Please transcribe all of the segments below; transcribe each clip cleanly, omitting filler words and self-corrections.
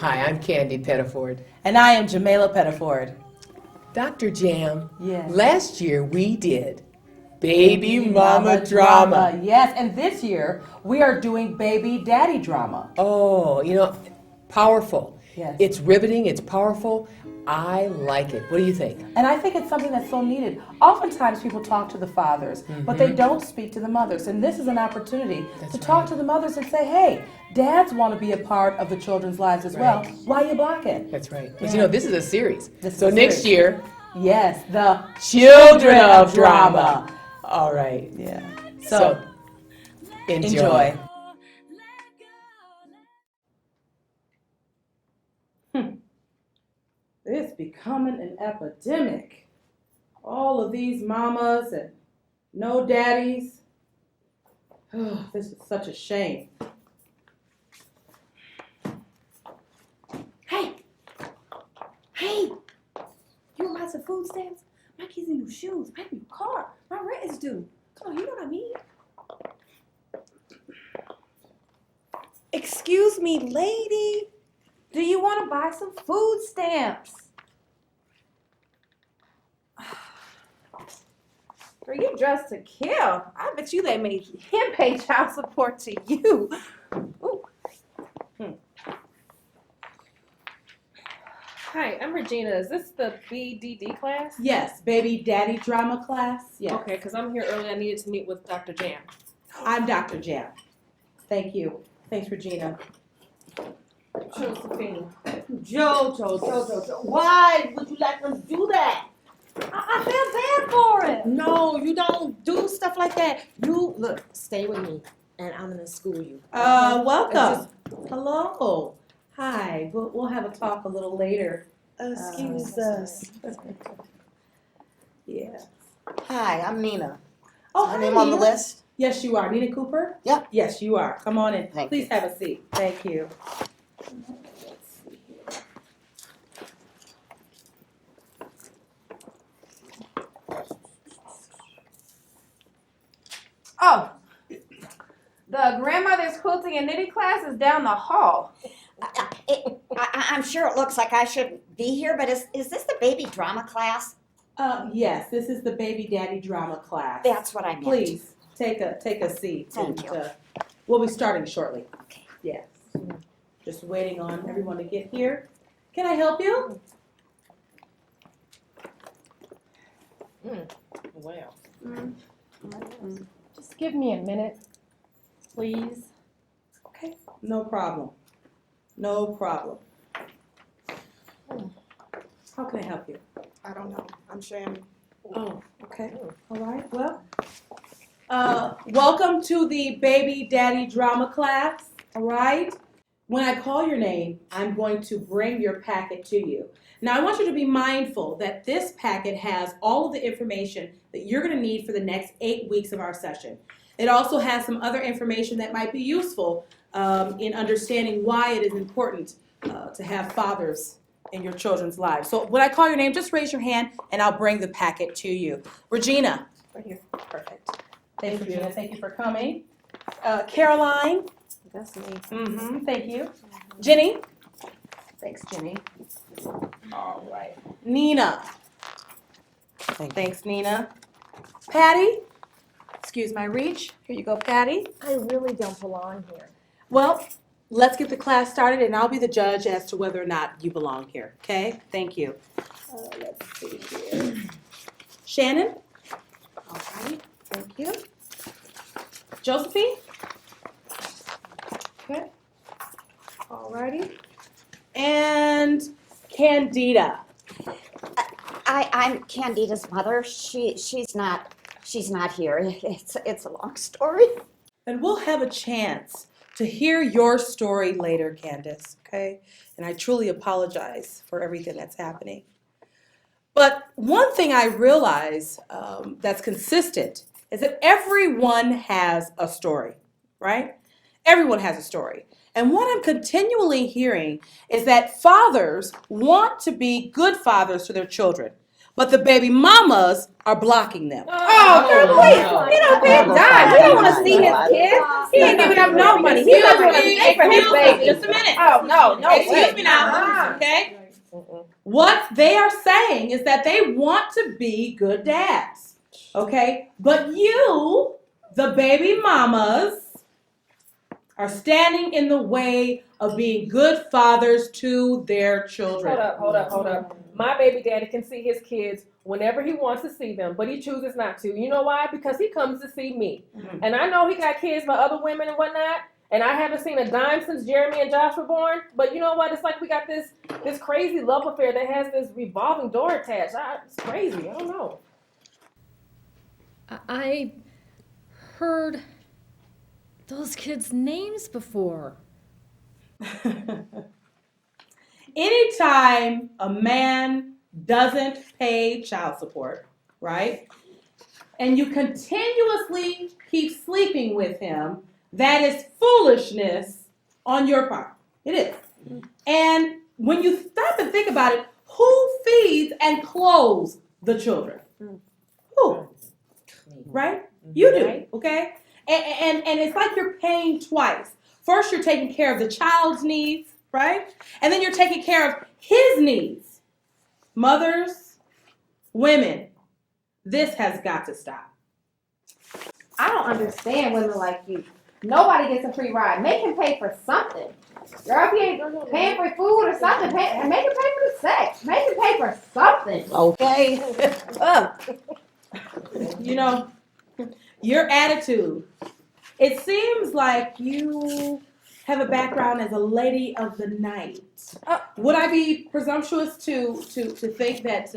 Hi, I'm Candy Pettiford. And I am Jamela Pettiford. Dr. Jam, Yes. last year we did Baby Mama Drama. Yes, and this year we are doing Baby Daddy Drama. Oh, powerful. Yes. It's riveting, it's powerful. I like it. What do you think? And I think it's something that's so needed. Oftentimes people talk to the fathers, but they don't speak to the mothers. And this is an opportunity to talk to the mothers and say, hey, dads want to be a part of the children's lives as well. Why are you blocking? That's right. But this is a series. So a next series. year, Yes, the Children of Drama. All right. Yeah. So enjoy. It's becoming an epidemic. All of these mamas and no daddies. Oh, this is such a shame. Hey, you want to buy some food stamps? My kids need new shoes. I need a new car. My rent is due. Come on, you know what I mean. Excuse me, lady. Do you want to buy some food stamps? Girl, you dressed to kill. I bet you they made him pay child support to you. Ooh. Hi, I'm Regina. Is this the BDD class? Yes, Baby Daddy Drama class. Yes. Okay, because I'm here early. I needed to meet with Dr. Jam. I'm Dr. Jam. Thank you. Thanks, Regina. Josephine. Joe. Why would you let us do that? I feel bad for him. No, you don't do stuff like that. You, look, stay with me, and I'm going to school you. Welcome. Hello. Hi. We'll have a talk a little later. Excuse us. Yeah. Hi, I'm Nina. Oh, My hi, name on the Nina. list? Yes, you are. Nina Cooper? Yep. Yes, you are. Come on in. Thank Please have a seat. Thank you. Oh, the grandmother's quilting and knitting class is down the hall. I'm sure it looks like I shouldn't be here, but is this the baby drama class? Yes, this is the Baby Daddy Drama class. That's what I meant. Please take a seat. Thank you. We'll be starting shortly. Okay. Yes. Just waiting on everyone to get here. Can I help you? Well. Just give me a minute, please. Okay. No problem. No problem. How can I help you? I don't know. I'm Shannon. Oh, okay. All right. Well, welcome to the Baby Daddy Drama class. All right. When I call your name, I'm going to bring your packet to you. Now, I want you to be mindful that this packet has all of the information that you're going to need for the next 8 weeks of our session. It also has some other information that might be useful in understanding why it is important to have fathers in your children's lives. So when I call your name, just raise your hand and I'll bring the packet to you. Regina. Right here. Perfect. Thank you, Regina. Thank you for coming. Caroline. That's me. Thank you. Jenny. Thanks, Jenny. All right. Nina. Thanks, Nina. Patty. Excuse my reach. Here you go, Patty. I really don't belong here. Well, let's get the class started, and I'll be the judge as to whether or not you belong here, okay? Thank you. Let's see here. Shannon? All right, thank you. Josephine? Okay. All righty. And Candida. I'm Candida's mother. She's not here. It's a long story. And we'll have a chance to hear your story later, Candace, okay? And I truly apologize for everything that's happening. But one thing I realize that's consistent is that everyone has a story, right? Everyone has a story. And what I'm continually hearing is that fathers want to be good fathers to their children, but the baby mamas are blocking them. Oh, girl, please. He don't pay a dime. He don't want to see his kids. He ain't giving up no money. He doesn't want to pay for his baby. Just a minute. Oh, no. Excuse me now. Okay? What they are saying is that they want to be good dads. Okay? But you, the baby mamas, are standing in the way of being good fathers to their children. Hold up. My baby daddy can see his kids whenever he wants to see them, but he chooses not to. You know why? Because he comes to see me. Mhm. And I know he got kids by other women and whatnot, and I haven't seen a dime since Jeremy and Josh were born. But you know what? It's like we got this crazy love affair that has this revolving door attached. It's crazy. I don't know. I heard those kids' names before. Anytime a man doesn't pay child support, right, and you continuously keep sleeping with him, that is foolishness on your part. It is. And when you stop and think about it, who feeds and clothes the children? Who? Right? You do, okay? And it's like you're paying twice. First, you're taking care of the child's needs, right? And then you're taking care of his needs. Mothers, women, this has got to stop. I don't understand women like you. Nobody gets a free ride. Make him pay for something. Girl, if he ain't paying for food or something, make him pay for the sex. Make him pay for something. Okay. You know, your attitude, it seems like you have a background as a lady of the night. Would I be presumptuous to think that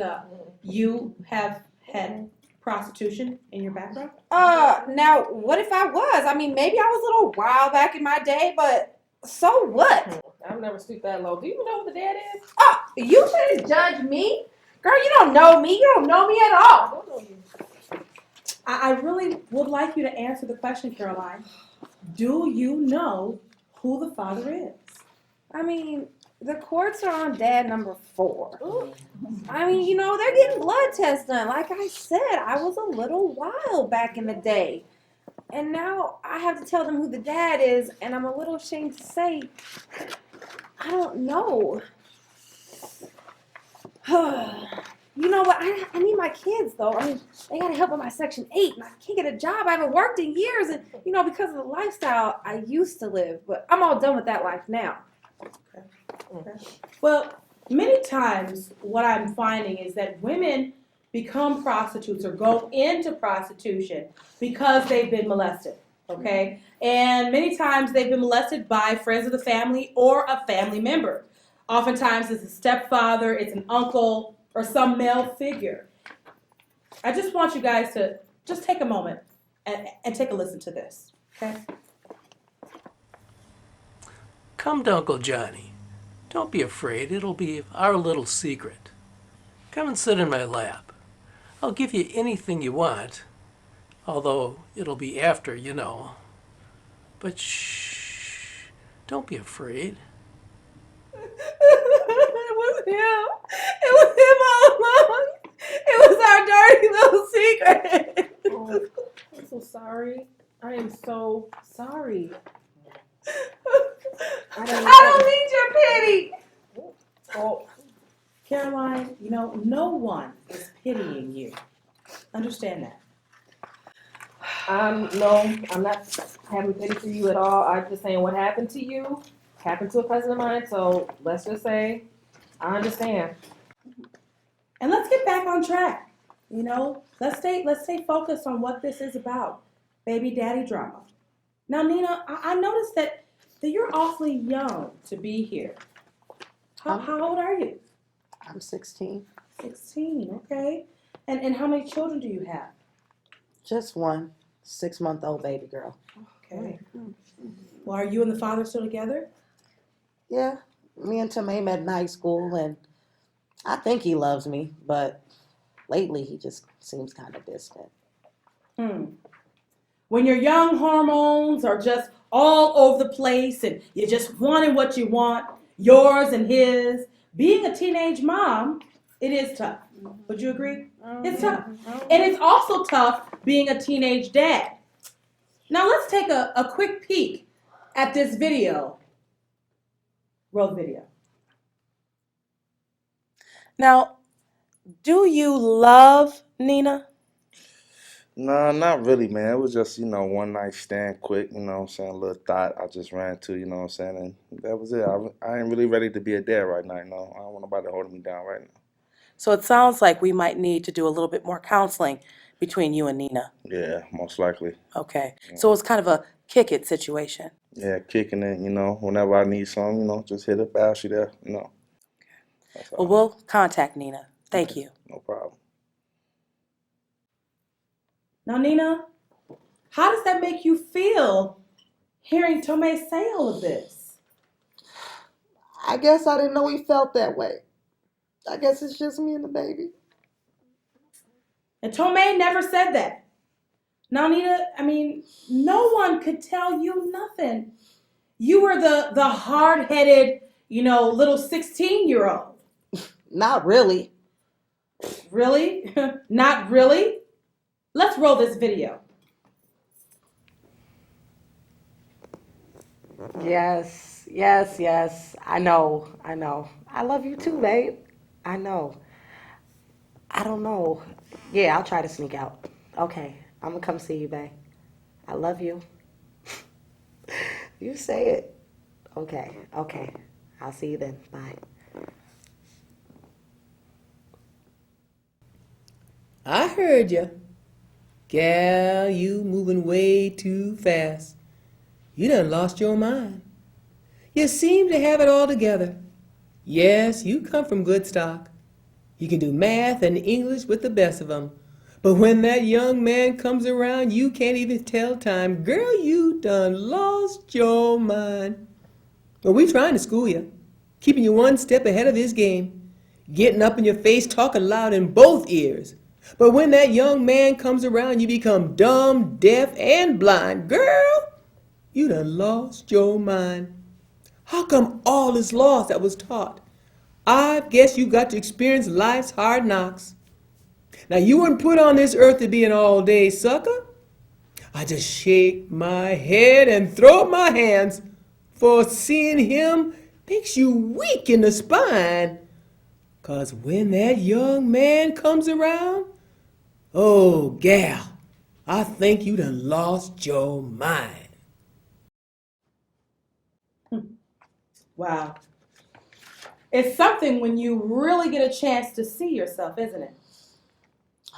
you have had prostitution in your background? Now, what if I was? I mean, maybe I was a little wild back in my day, but so what? I've never stooped that low. Do you even know who the dad is? Oh, you shouldn't judge me. Girl, you don't know me. You don't know me at all. I don't know you. I really would like you to answer the question, Caroline. Do you know who the father is? I mean, the courts are on dad number 4. I mean, you know, they're getting blood tests done. Like I said, I was a little wild back in the day. And now I have to tell them who the dad is, and I'm a little ashamed to say, I don't know. You know what? I need my kids, though. I mean, they got to help with my Section 8, and I can't get a job. I haven't worked in years, and, you know, because of the lifestyle I used to live. But I'm all done with that life now. Okay. Well, many times what I'm finding is that women become prostitutes or go into prostitution because they've been molested, okay? And many times they've been molested by friends of the family or a family member. Oftentimes it's a stepfather, it's an uncle, or some male figure. I just want you guys to just take a moment and take a listen to this, okay? Come to Uncle Johnny. Don't be afraid. It'll be our little secret. Come and sit in my lap. I'll give you anything you want, although it'll be after, you know. But shh, don't be afraid. It was him. It was him all along. It was our dirty little secret. Oh, I'm so sorry. I am so sorry. I don't need your pity. Oh, Caroline, you know, no one is pitying you. Understand that. No, I'm not having pity for you at all. I'm just saying what happened to you happened to a cousin of mine, so let's just say I understand. And let's get back on track. You know, let's stay focused on what this is about. Baby daddy drama. Now, Nina, I noticed that you're awfully young to be here. How old are you? I'm 16. 16, okay. And how many children do you have? Just one 6-month-old baby girl. Okay. Well, are you and the father still together? Yeah, me and Tamae met in high school, and I think he loves me, but lately he just seems kind of distant. When your young hormones are just all over the place and you're just wanting what you want, yours and his, being a teenage mom, it is tough. Would you agree? It's tough. And it's also tough being a teenage dad. Now let's take a quick peek at this video. Roll the video. Now, do you love Nina? Nah, not really, man. It was just, one night stand quick, what I'm saying, a little thought I just ran to, what I'm saying, and that was it. I ain't really ready to be a dad right now, I don't want nobody holding me down right now. So it sounds like we might need to do a little bit more counseling between you and Nina. Yeah, most likely. Okay. Yeah. So it's kind of a kick it situation. Yeah, kicking it, whenever I need something, just hit up, ask you there, That's Well, all. we'll contact Nina. Thank you. No problem. Now, Nina, how does that make you feel hearing Tomei say all of this? I guess I didn't know he felt that way. I guess it's just me and the baby. And Tomei never said that. Now, Nina, no one could tell you nothing. You were the hard-headed, little 16-year-old. Not really. Really? Not really? Let's roll this video. Yes. I know. I love you too, babe. I know. I don't know. Yeah, I'll try to sneak out. Okay, I'm gonna come see you, babe. I love you. You say it. Okay. I'll see you then. Bye. I heard you. Gal, you moving way too fast. You done lost your mind. You seem to have it all together. Yes, you come from good stock. You can do math and English with the best of them. But when that young man comes around, you can't even tell time. Girl, you done lost your mind. But we trying to school you, keeping you one step ahead of his game, getting up in your face, talking loud in both ears. But when that young man comes around, you become dumb, deaf, and blind. Girl, you done lost your mind. How come all is lost that was taught? I guess you got to experience life's hard knocks. Now, you weren't put on this earth to be an all-day sucker. I just shake my head and throw up my hands, for seeing him makes you weak in the spine. 'Cause when that young man comes around, oh, gal, I think you done lost your mind. Wow. It's something when you really get a chance to see yourself, isn't it?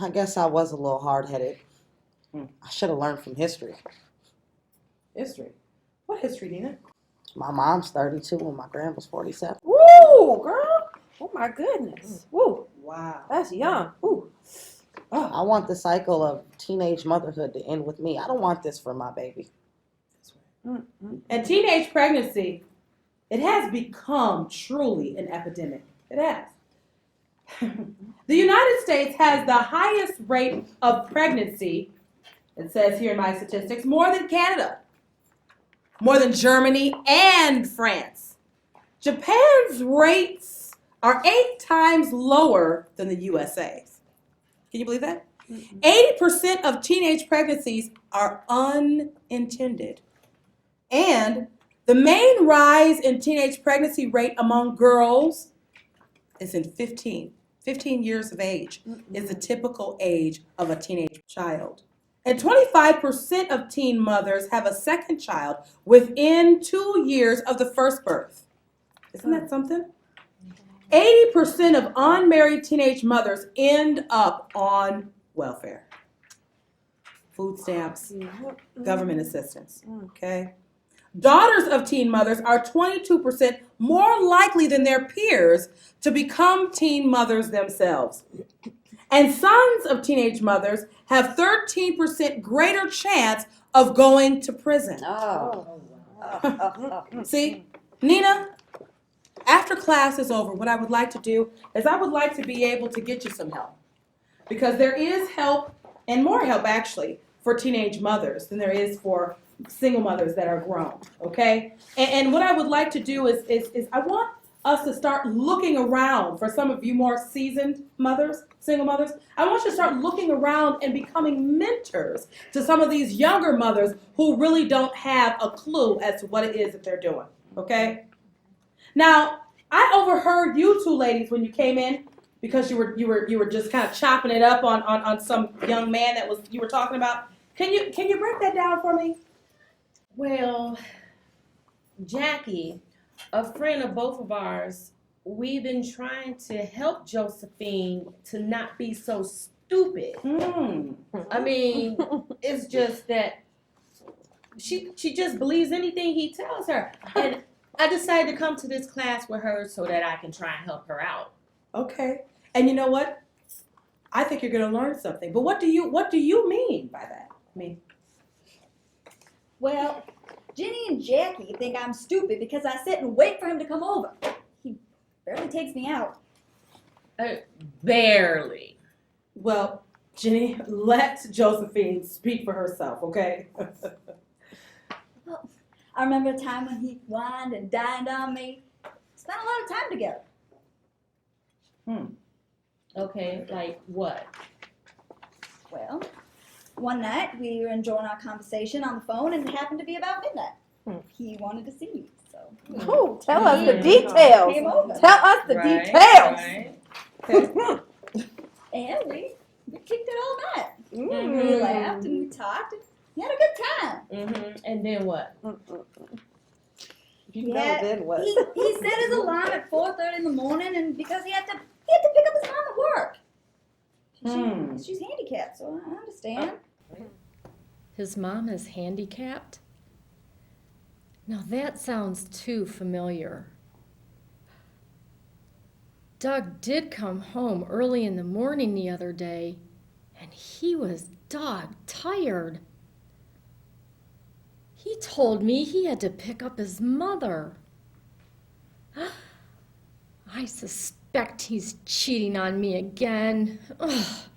I guess I was a little hard-headed. I should have learned from history. History. What history, Nina? My mom's 32 and my grandpa's 47. Woo, girl. Oh my goodness. Woo. Wow. That's young. Woo. Oh, I want the cycle of teenage motherhood to end with me. I don't want this for my baby. And teenage pregnancy, it has become truly an epidemic. It has. The United States has the highest rate of pregnancy, it says here in my statistics, more than Canada, more than Germany and France. Japan's rates are 8 times lower than the USA's. Can you believe that? 80% of teenage pregnancies are unintended. And the main rise in teenage pregnancy rate among girls is in 15 years of age is the typical age of a teenage child. And 25% of teen mothers have a second child within 2 years of the first birth. Isn't that something? 80% of unmarried teenage mothers end up on welfare, food stamps, government assistance, okay? Daughters of teen mothers are 22% more likely than their peers to become teen mothers themselves. And sons of teenage mothers have 13% greater chance of going to prison. See, Nina, after class is over, what I would like to do is I would like to be able to get you some help. Because there is help, and more help actually, for teenage mothers than there is for single mothers that are grown, okay? And what I would like to do is I want us to start looking around. For some of you more seasoned mothers, single mothers, I want you to start looking around and becoming mentors to some of these younger mothers who really don't have a clue as to what it is that they're doing, okay? Now, I overheard you two ladies when you came in because you were just kind of chopping it up on some young man that you were talking about. Can you break that down for me? Well, Jackie, a friend of both of ours, we've been trying to help Josephine to not be so stupid. I mean, it's just that she just believes anything he tells her. And I decided to come to this class with her so that I can try and help her out. Okay. And you know what? I think you're going to learn something. But what do you mean by that? Well, Jenny and Jackie think I'm stupid because I sit and wait for him to come over. He barely takes me out. Barely. Well, Jenny, let Josephine speak for herself, okay? Well, I remember a time when he wined and dined on me. Spent a lot of time together. Okay, like what? Well, one night we were enjoying our conversation on the phone and it happened to be about midnight. He wanted to see me, so. Oh, tell us the details. Came over. Tell us the details. Right. And we kicked it all night. We laughed and we talked and we had a good time. And then what? You know then what? He set his alarm at 4:30 in the morning, and because he had to pick up his mom at work. She's handicapped, so I understand. His mom is handicapped? Now that sounds too familiar. Doug did come home early in the morning the other day, and he was dog tired. He told me he had to pick up his mother. I suspect he's cheating on me again. Ugh.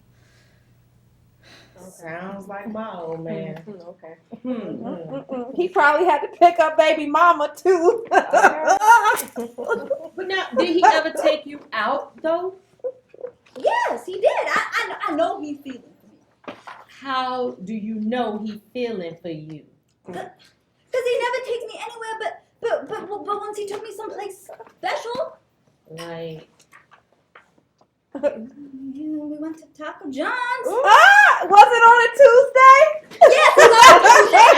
Sounds like my old man. Okay. He probably had to pick up baby mama too. But now, did he ever take you out though? Yes, he did. I know he's feeling for me. How do you know he feeling for you? Because he never takes me anywhere but once he took me someplace special. Like, we went to Taco John's. Was it on a Tuesday? Yes, it was on Tuesday.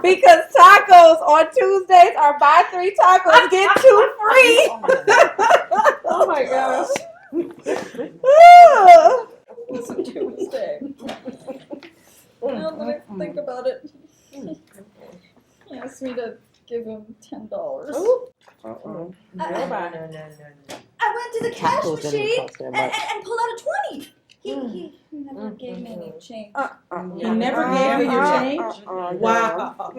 Because tacos on Tuesdays are buy 3 tacos, get 2 free. Oh my gosh. It's a Tuesday. Now that I think about it, he asked me to give him $10. no. I went to the cash machine and pulled out a 20. He never gave me any change. He never gave you your change? Wow.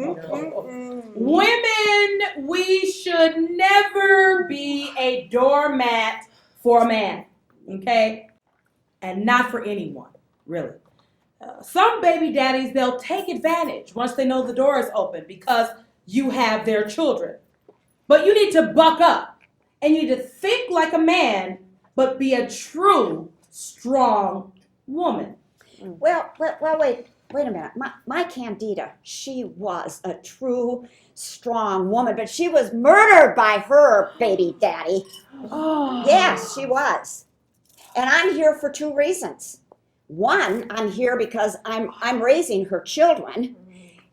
Women, we should never be a doormat for a man, okay? And not for anyone, really. Some baby daddies, they'll take advantage once they know the door is open because you have their children. But you need to buck up and you need to think like a man, but be a true, strong woman. Well, wait a minute. My Candida, she was a true, strong woman, but she was murdered by her baby daddy. Oh. Yes, she was. And I'm here for 2 reasons. One, I'm here because I'm raising her children.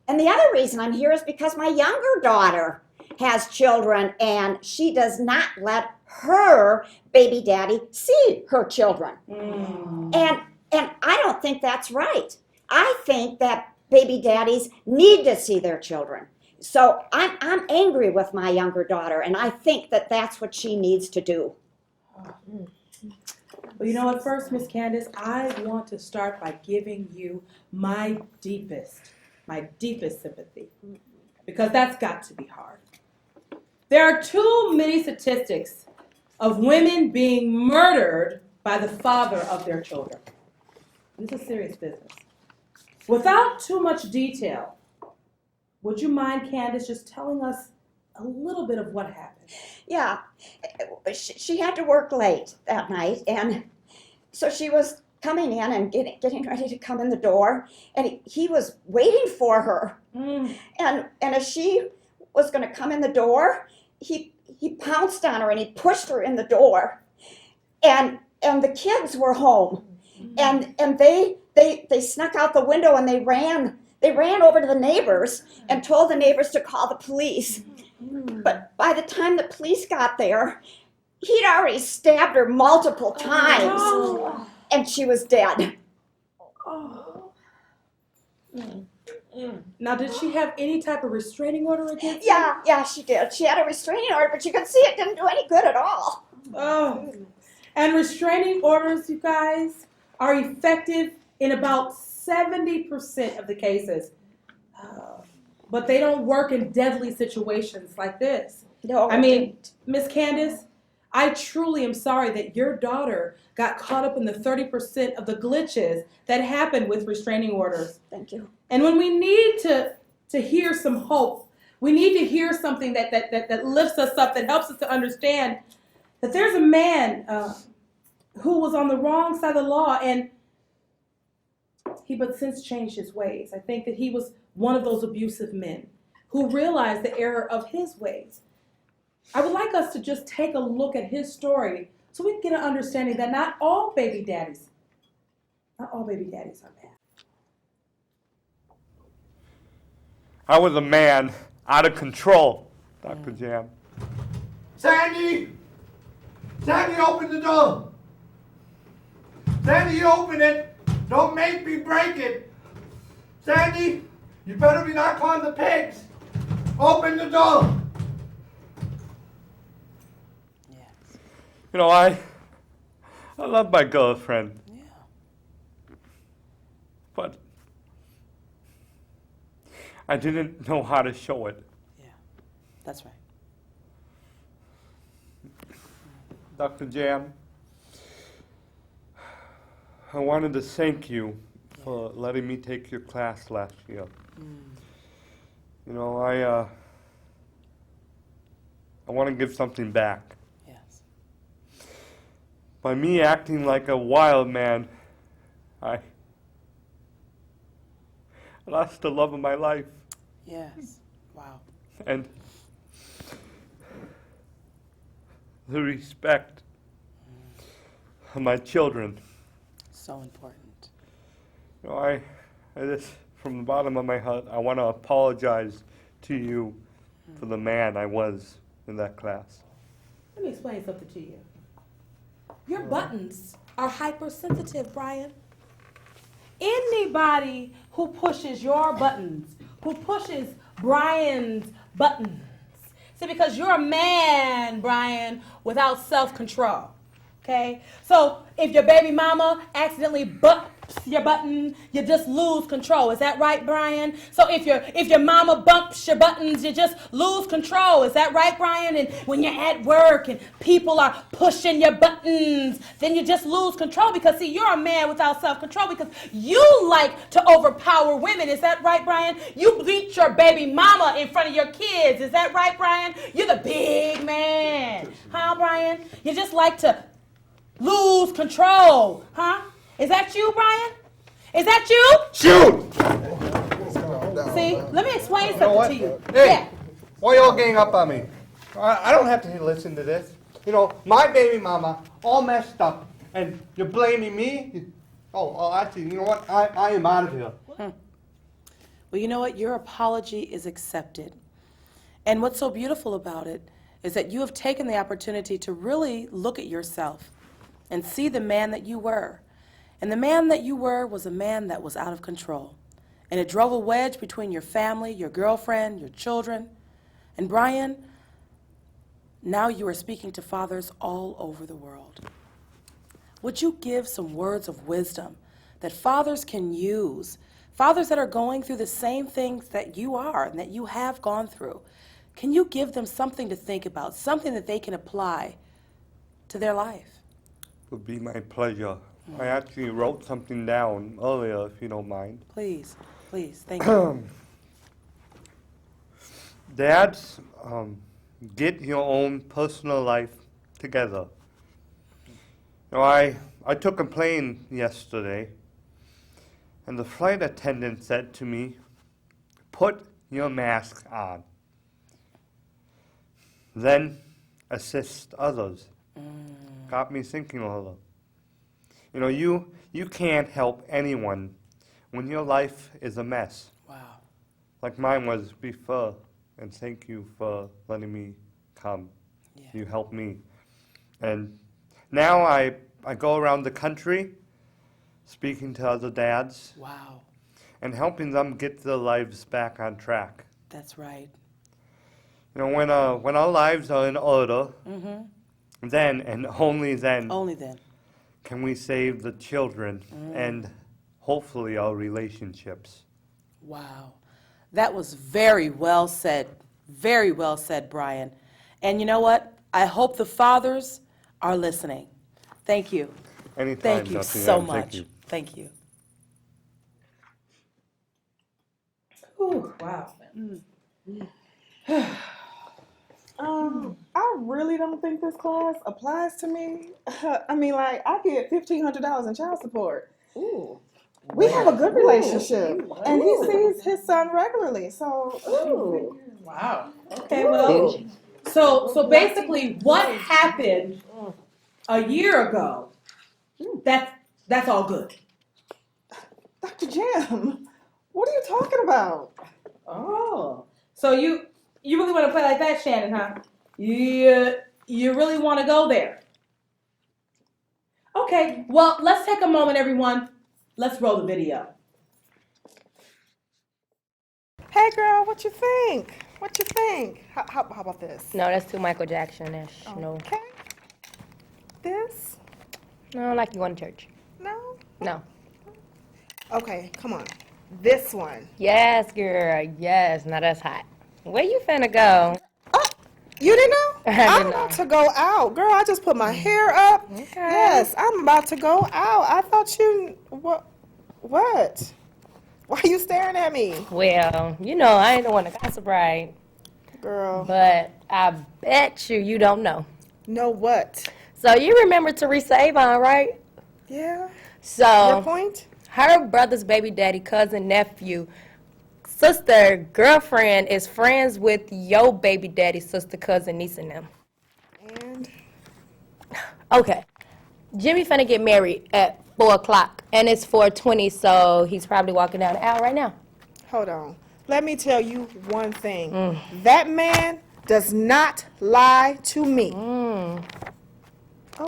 And the other reason I'm here is because my younger daughter has children and she does not let her baby daddy see her children. And I don't think that's right. I think that baby daddies need to see their children. So I'm angry with my younger daughter, and I think that that's what she needs to do. Well, you know what, first, Miss Candace, I want to start by giving you my deepest sympathy, because that's got to be hard. There are too many statistics of women being murdered by the father of their children. This is serious business. Without too much detail, would you mind, Candace, just telling us a little bit of what happened. Yeah, she had to work late that night, and so she was coming in and getting ready to come in the door, and he was waiting for her. And as she was going to come in the door, he pounced on her and he pushed her in the door. And the kids were home, and they snuck out the window and they ran over to the neighbors and told the neighbors to call the police. But by the time the police got there, he'd already stabbed her multiple times, and she was dead. Now, did she have any type of restraining order against Yeah, she did. She had a restraining order, but you could see it didn't do any good at all. Oh. And restraining orders, you guys, are effective in about 70% of the cases. But they don't work in deadly situations like this. No, I mean, Miss Candace, I truly am sorry that your daughter got caught up in the 30% of the glitches that happen with restraining orders. Thank you. And when we need to hear some hope, we need to hear something that lifts us up, that helps us to understand that there's a man who was on the wrong side of the law, and he but since changed his ways. I think that he was one of those abusive men who realized the error of his ways. I would like us to just take a look at his story so we can get an understanding that not all baby daddies are bad. I was a man out of control, Dr. Jam. Sandy! Sandy, open the door! Sandy, you open it! Don't make me break it! Sandy, you better be not calling the pigs! Open the door! You know, I love my girlfriend. Yeah. But I didn't know how to show it. Yeah, that's right. Dr. Jam, I wanted to thank you for letting me take your class last year. You know, I want to give something back. Yes. By me acting like a wild man, I lost the love of my life. Yes. Wow. And the respect of my children. So important. You know, I just, from the bottom of my heart, I want to apologize to you for the man I was in that class. Let me explain something to you. Your buttons are hypersensitive, Brian. Anybody who pushes your buttons, who pushes Brian's buttons, see, because you're a man, Brian, without self-control, okay? So if your baby mama accidentally bumps your button, you just lose control. Is that right, Brian? So if your mama bumps your buttons, you just lose control. Is that right, Brian? And when you're at work and people are pushing your buttons, then you just lose control because, see, you're a man without self-control because you like to overpower women. Is that right, Brian? You beat your baby mama in front of your kids. Is that right, Brian? You're the big man. Huh, Brian? You just like to lose control. Huh? Is that you, Brian? Is that you? Shoot! See, let me explain something to you. Hey, Yeah. why y'all gang up on me? I don't have to listen to this. You know, my baby mama all messed up, and you're blaming me? Actually, you know what? I am out of here. Well, you know what? Your apology is accepted. And what's so beautiful about it is that you have taken the opportunity to really look at yourself and see the man that you were. And the man that you were was a man that was out of control. And it drove a wedge between your family, your girlfriend, your children. And Brian, now you are speaking to fathers all over the world. Would you give some words of wisdom that fathers can use? Fathers that are going through the same things that you are and that you have gone through. Can you give them something to think about, something that they can apply to their life? It would be my pleasure. I actually wrote something down earlier, if you don't mind. Please, thank you. dads, get your own personal life together. You know, I took a plane yesterday, and the flight attendant said to me, "Put your mask on. Then assist others." Got me thinking a little. You know, you can't help anyone when your life is a mess. Wow. Like mine was before. And thank you for letting me come. Yeah. You helped me. And now I go around the country speaking to other dads Wow. and helping them get their lives back on track. That's right. You know, when our lives are in order, Mm-hmm. then and only then Only then. can we save the children and hopefully our relationships. Wow. That was very well said. Very well said, Brian. And you know what? I hope the fathers are listening. Thank you. Anytime, Thank you Dr. so Yan, much. thank you. Thank you. Ooh, wow. I really don't think this class applies to me. I mean, like, I get $1,500 in child support. Ooh. We have a good relationship, Ooh. and he sees his son regularly. So, Ooh. Wow. Okay, well, so basically what happened a year ago, that's all good. Dr. Jim, what are you talking about? Oh. So you really want to play like that, Shannon, huh? You really want to go there. Okay, well, let's take a moment, everyone. Let's roll the video. Hey, girl, what you think? What you think? How about this? No, that's too Michael Jackson-ish. No. Okay. This? No, like you going to church. No? No. Okay, come on. This one. Yes, girl. Yes. Now that's hot. Where you finna go? Oh, you didn't know? I didn't I'm know. about to go out. Girl, I just put my hair up. Okay. Yes, I'm about to go out. I thought you... What? Why are you staring at me? Well, you know, I ain't the one to gossip, right? Girl. But I bet you don't know. Know what? So you remember Teresa Avon, right? Yeah. Your So point? her brother's baby daddy, cousin, nephew, sister, girlfriend is friends with your baby daddy, sister, cousin, niece, and them. And? Okay. Jimmy finna get married at 4 o'clock, and it's 4:20, so he's probably walking down the aisle right now. Hold on. Let me tell you one thing. That man does not lie to me. Oh,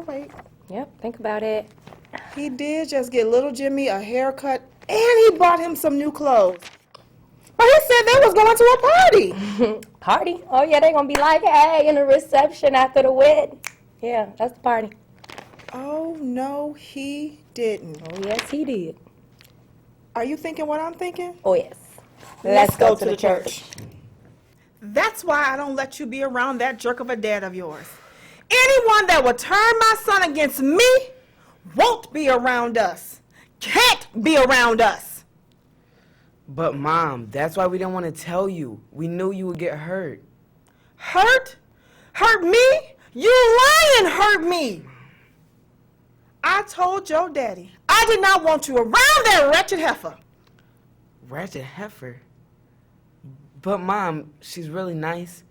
wait. Yep, think about it. He did just get little Jimmy a haircut, and he bought him some new clothes. But he said they was going to a party. Party? Oh, yeah, they gonna be like, hey, in the reception after the wedding. Yeah, that's the party. Oh, no, he didn't. Oh, yes, he did. Are you thinking what I'm thinking? Oh, yes. Let's go to the church. That's why I don't let you be around that jerk of a dad of yours. Anyone that will turn my son against me won't be around us. Can't be around us. But Mom, that's why we didn't want to tell you. We knew you would get hurt. Hurt? Hurt me? You lying hurt me. I told your daddy I did not want you around that wretched heifer. Ratchet heifer? But Mom, she's really nice.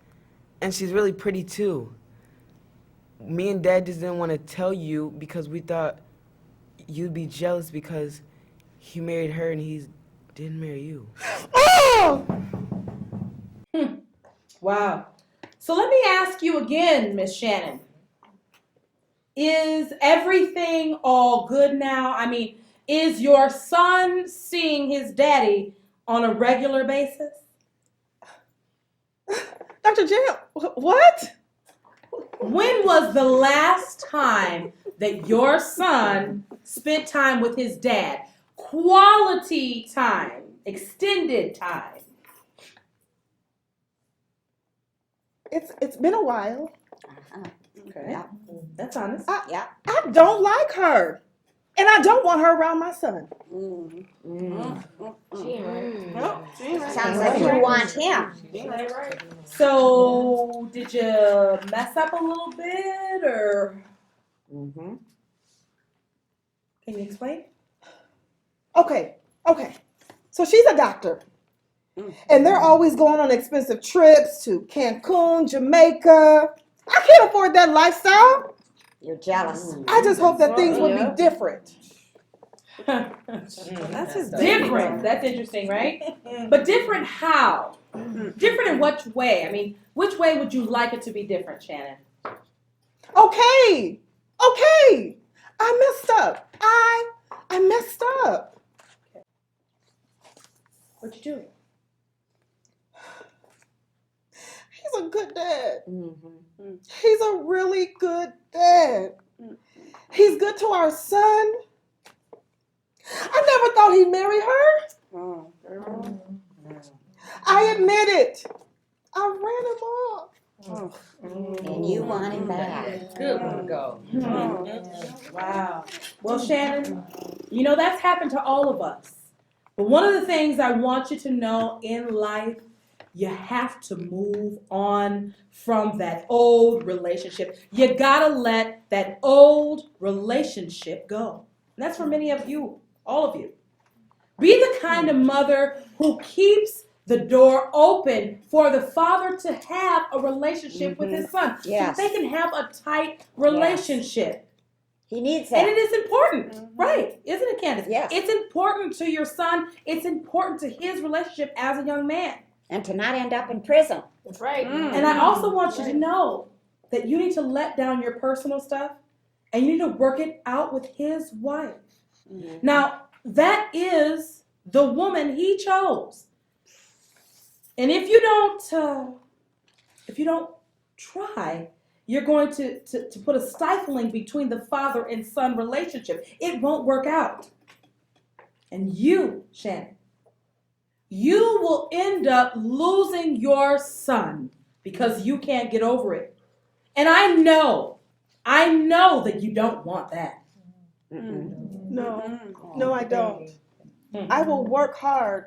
And she's really pretty too. Me and Dad just didn't want to tell you because we thought you'd be jealous because he married her and he didn't marry you. Oh! Wow. So let me ask you again, Miss Shannon. Is everything all good now? I mean, is your son seeing his daddy on a regular basis? Dr. Jim, what? When was the last time that your son spent time with his dad? Quality time, extended time. It's been a while. Okay. That's honest. I don't like her. And I don't want her around my son. Sounds like you want him. So, did you mess up a little bit, or can you explain? Okay. So she's a doctor. And they're always going on expensive trips to Cancun, Jamaica. I can't afford that lifestyle. You're jealous. I just hope that things would be different. That's just different. That's interesting, right? But different how? Different in what way? I mean, which way would you like it to be different, Shannon? Okay. I messed up. I messed up. What'd you do? He's a good dad. He's a really good dad. He's good to our son. I never thought he'd marry her. I admit it. I ran him off. And you want him back. Good one, go. Wow. Well, Shannon, you know that's happened to all of us. But one of the things I want you to know in life, you have to move on from that old relationship. You gotta let that old relationship go. And that's for many of you, all of you. Be the kind of mother who keeps the door open for the father to have a relationship with his son. Yes. So they can have a tight relationship. He needs that. And it is important, right? Isn't it, Candace? Yes. It's important to your son. It's important to his relationship as a young man. And to not end up in prison. That's right. And I also want you to know that you need to let down your personal stuff and you need to work it out with his wife. Now, that is the woman he chose. And if you don't try, you're going to put a stifling between the father and son relationship. It won't work out. And you, Shannon, you will end up losing your son because you can't get over it. And I know that you don't want that. No, I don't. I will work hard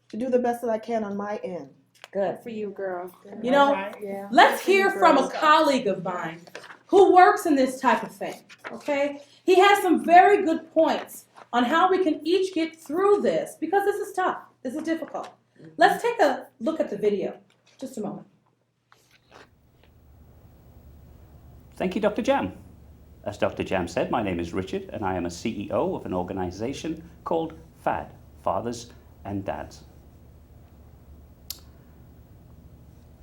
to do the best that I can on my end. Good for you, girl. You know, let's hear from a colleague of mine who works in this type of thing, okay? He has some very good points on how we can each get through this because this is tough. This is difficult. Let's take a look at the video. Just a moment. Thank you, Dr. Jam. As Dr. Jam said, my name is Richard and I am a CEO of an organization called FAD, Fathers and Dads.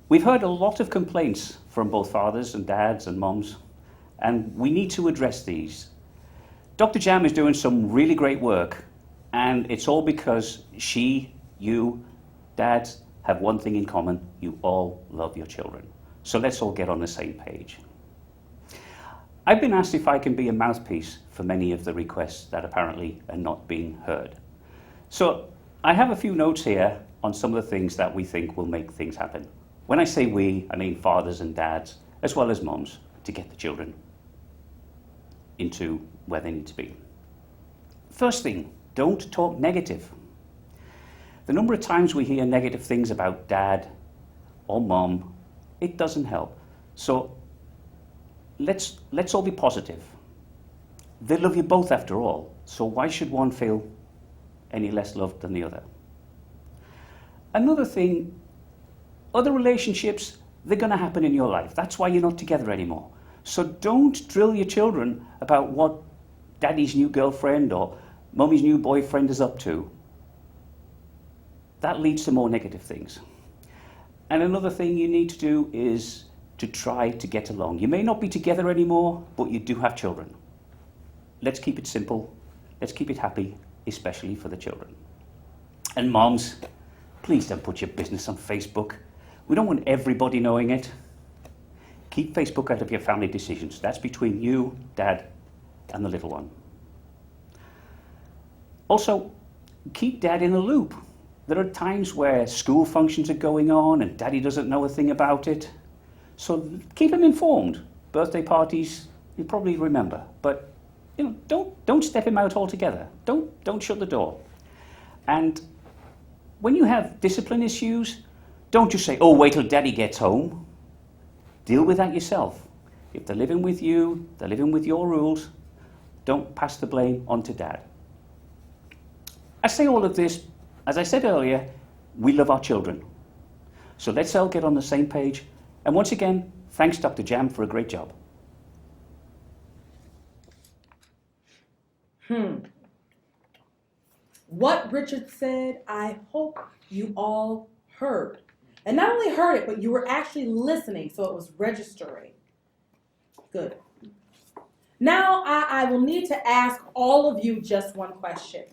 We've heard a lot of complaints from both fathers and dads and moms, and we need to address these. Dr. Jam is doing some really great work, and it's all because you, dads, have one thing in common. You all love your children. So let's all get on the same page. I've been asked if I can be a mouthpiece for many of the requests that apparently are not being heard. So I have a few notes here on some of the things that we think will make things happen. When I say we, I mean fathers and dads, as well as moms, to get the children into where they need to be. First thing, don't talk negative. The number of times we hear negative things about dad or mom, it doesn't help. So let's all be positive. They love you both after all, so why should one feel any less loved than the other? Another thing, other relationships, they're going to happen in your life. That's why you're not together anymore. So don't drill your children about what daddy's new girlfriend or mummy's new boyfriend is up to. That leads to more negative things. And another thing you need to do is to try to get along. You may not be together anymore, but you do have children. Let's keep it simple. Let's keep it happy, especially for the children. And moms, please don't put your business on Facebook. We don't want everybody knowing it. Keep Facebook out of your family decisions. That's between you, dad, and the little one. Also, keep dad in the loop. There are times where school functions are going on and daddy doesn't know a thing about it. So keep him informed. Birthday parties, you probably remember, but don't step him out altogether. Don't shut the door. And when you have discipline issues, don't just say, oh, wait till daddy gets home. Deal with that yourself. If they're living with you, they're living with your rules, don't pass the blame onto dad. I say all of this, as I said earlier, we love our children. So let's all get on the same page. And once again, thanks Dr. Jam for a great job. What Richard said, I hope you all heard. And not only heard it, but you were actually listening, so it was registering. Good. Now I will need to ask all of you just one question.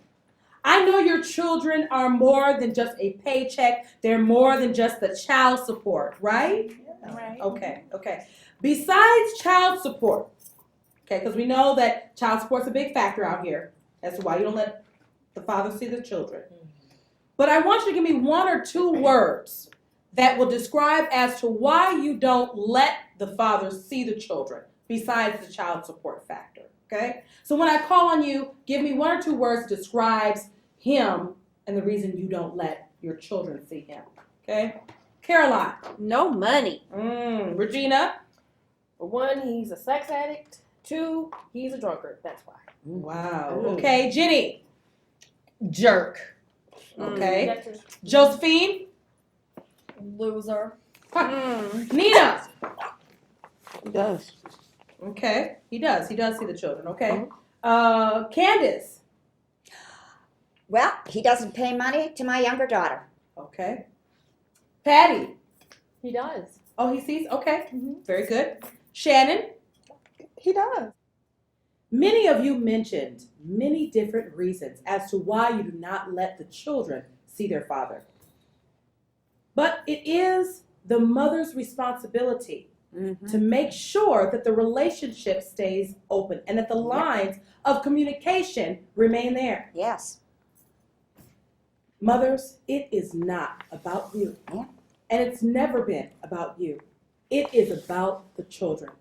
I know your children are more than just a paycheck. They're more than just the child support, right? Yeah. Right. Okay. Besides child support, okay, because we know that child support's a big factor out here. That's why you don't let the father see the children. But I want you to give me 1 or 2 words that will describe as to why you don't let the father see the children besides the child support factor, okay? So when I call on you, give me 1 or 2 words that describes him and the reason you don't let your children see him, okay? Caroline. No money. Regina. For 1, he's a sex addict. 2, he's a drunkard. That's why. Wow. Okay, Jenny. Jerk. Okay. Josephine. Loser. Nina. He does. Okay, he does. He does see the children. Okay. Candace. Well, he doesn't pay money to my younger daughter. Okay. Patty. He does. Oh, he sees? Okay. Very good. Shannon. He does. Many of you mentioned many different reasons as to why you do not let the children see their father. But it is the mother's responsibility to make sure that the relationship stays open and that the lines of communication remain there. Yes. Mothers, it is not about you. Yeah. And it's never been about you. It is about the children.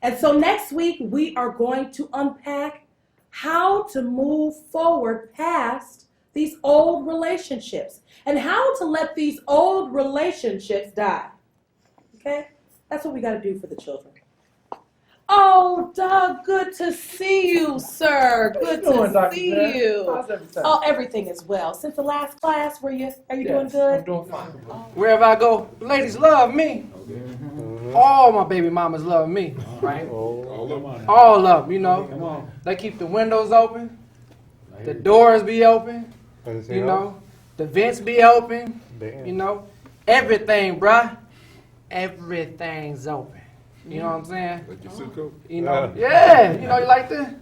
And so next week, we are going to unpack how to move forward past these old relationships and how to let these old relationships die. Okay? That's what we got to do for the children. Oh, Doug, good to see you, sir. Good to see you. How's everything? Oh, everything is well. Since the last class, are you doing good? I'm doing fine. Wherever I go, ladies love me. All my baby mamas love me, right? All of them, you know. They keep the windows open, the doors be open, you know, the vents be open, you know. Everything, bruh. Everything's open. You know what I'm saying? Like your suit coat? You know, yeah, you know, you like that?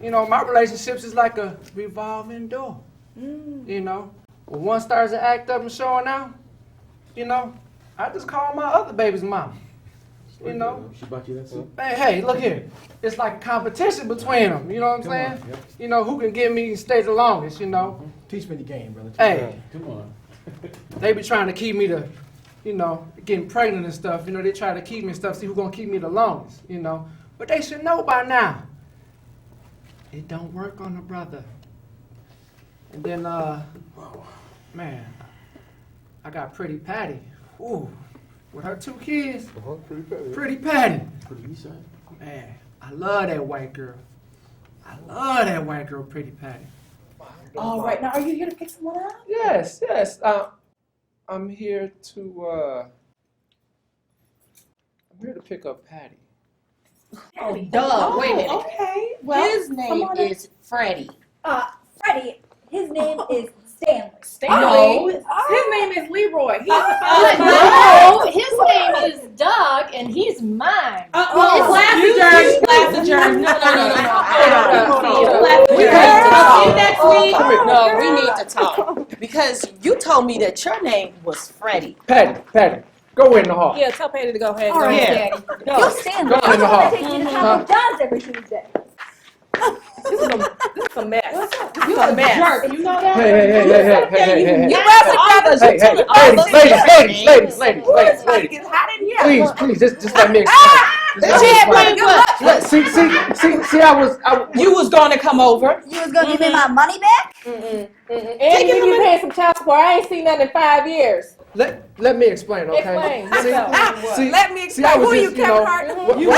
You know, my relationships is like a revolving door. You know, when one starts to act up and showing out, you know, I just call my other baby's mom. You know, She bought you that suit? hey, look here. It's like a competition between them. You know what I'm saying? on, yeah. You know, who can get me to stay the longest, you know? Teach me the game, brother. Hey. Come on. They be trying to keep me to, you know, getting pregnant and stuff. You know, they try to keep me and stuff, see who's gonna keep me the longest, you know. But they should know by now. It don't work on the brother. And then, man, I got Pretty Patty. Ooh, with her 2 kids. Pretty Patty. Pretty Patty. Pretty east side. Man, I love that white girl. I love that white girl, Pretty Patty. All right, now are you here to pick someone up? Yes. I'm here to pick up Patty. Oh, duh. Wait a minute. Okay. Well, His name is Freddie. Freddie, his name is Stanley. Stanley? His name is Leroy. He's No, his name is Doug, and he's mine. Class adjourned. No. We need to talk. Next week. No, we need to talk. Because you told me that your name was Freddie. Patty, go in the hall. Yeah, tell Patty to go ahead. All right, Yeah. Daddy. Go. Yo, Stanley, Go in the hall. I'm gonna take you to Papa John's every Tuesday. This is a mess. You're a jerk. You know that? Hey. You guys are brothers. You're telling all those Ladies. It's hot in here. Please, just let me explain. Chad, buddy, good luck. Look, see, You was going to come over. You was gonna give me my money back? And you paying some child support. I ain't seen that in 5 years. let me explain, okay? Explain. Let me explain. Who you, Kevin Hart? You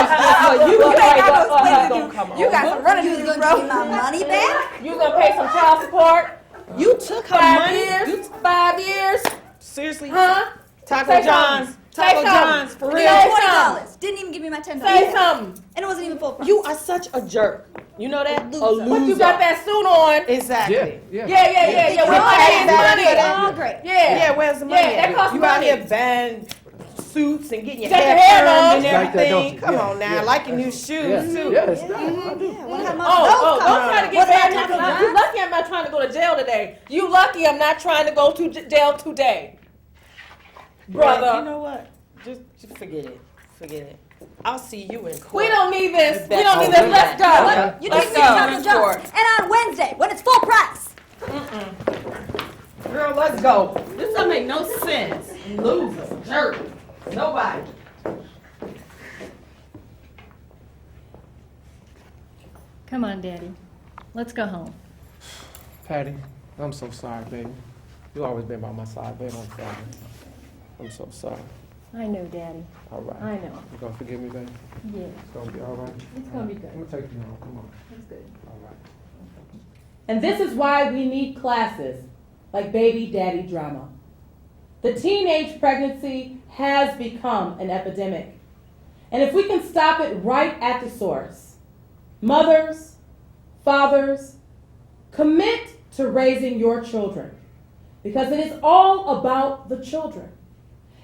got some running to do, bro. Give me my money back? You gonna pay some child support? You took her 5 money. years? 5 years? Seriously? Huh? Taco Say John's. something. Taco Say John's, for You real. got $20. Didn't even give me my $10. Say something. And it wasn't even full price. You are such a jerk. You know that? A loser. But you got that suit on. Exactly. Yeah. We're Where's paying the money? all great. Yeah. Where's the money? Yeah, that costs You out money. here buying suits and getting your Got hair your hair turned and done. Like that, don't everything. you? Come Yeah, on now, yeah. like your new shoes too. Yeah, it's not. Wanna have my Oh, those don't try to get What bad. about Taco You John's? lucky I'm not trying to go to jail today. You lucky I'm not trying to go to jail today. Brother. You know what? Just forget it. Forget it. I'll see you in court. We don't need this. You We don't bet. need this. Let's go. You Let's take me to Taco go. John's. And on Wednesday, when it's full price. Girl, let's go. This doesn't make no sense. Loser, jerk, nobody. Come on, Daddy. Let's go home. Patty, I'm so sorry, baby. You always been by my side, baby. I'm sorry. I'm so sorry. I know, Daddy. All right. I know. You gonna forgive me, baby? Yeah. It's gonna be all right. It's gonna be good. I'm gonna take you home. Come on. That's good. All right. And this is why we need classes like baby daddy drama. The teenage pregnancy has become an epidemic. And if we can stop it right at the source, mothers, fathers, commit to raising your children, because it is all about the children.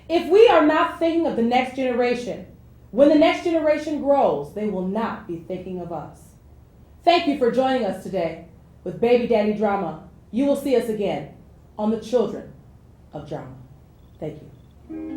If we are not thinking of the next generation, when the next generation grows, they will not be thinking of us. Thank you for joining us today with Baby Daddy Drama. You will see us again on the Children of Drama. Thank you.